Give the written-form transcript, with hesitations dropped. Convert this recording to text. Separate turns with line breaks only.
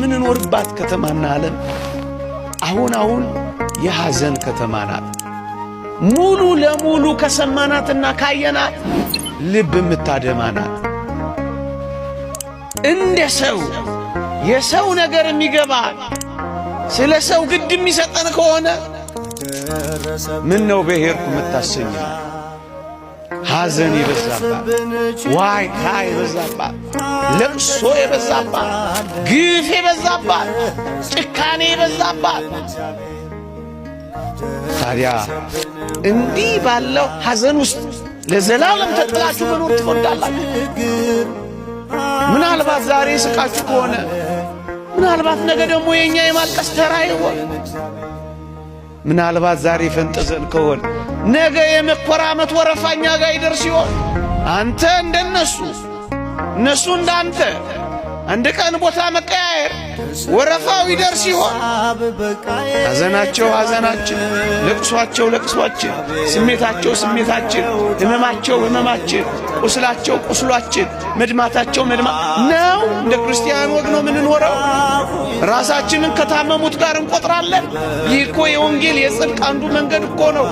ምንኖርባት ከተማና ዓለም አሁን የሐዘን ከተማ ናት። ሙሉ ለሙሉ ከሰማናትና ካየናት ልብ የምታደማ ናት። እንደ ሰው የሰው ነገር የሚገባን ስለ ሰው ግድ የሚሰጠን ከሆነ ምን ነው በሄርኩ የምታሰኝ ሐዘን የበዛባት ዋይታ የበዛባት ለቅሶ የበዛባት ግፍ የበዛባት ጭካኔ የበዛባት ታዲያ እንዲህ ባለው ሐዘን ውስጥ ለዘላለም ተጥላችሁ መኖር ትወዳላችሁ? ምናልባት ዛሬ ስቃችሁ ከሆነ ምናልባት ነገ ደግሞ የኛ የማልቀስ ተራ ይሆን? ምናልባት ዛሬ ፈንጠዘን ከሆነ ነገ የመኮራመት ወረፋኛ ጋር ይደርስ ይሆን? አንተ እንደነሱ እነሱ እንዳንተ አንድ ቀን ቦታ መቀያየር ወረፋው ይደርስ ይሆን? ሐዘናቸው ሐዘናችን፣ ለቅሷቸው ለቅሷችን፣ ስሜታቸው ስሜታችን፣ ህመማቸው ህመማችን፣ ቁስላቸው ቁስሏችን፣ መድማታቸው መድማ ነው። እንደ ክርስቲያን ወግ ነው ምንኖረው። ራሳችንን ከታመሙት ጋር እንቆጥራለን። ይህ እኮ የወንጌል የጽድቅ አንዱ መንገድ እኮ ነው።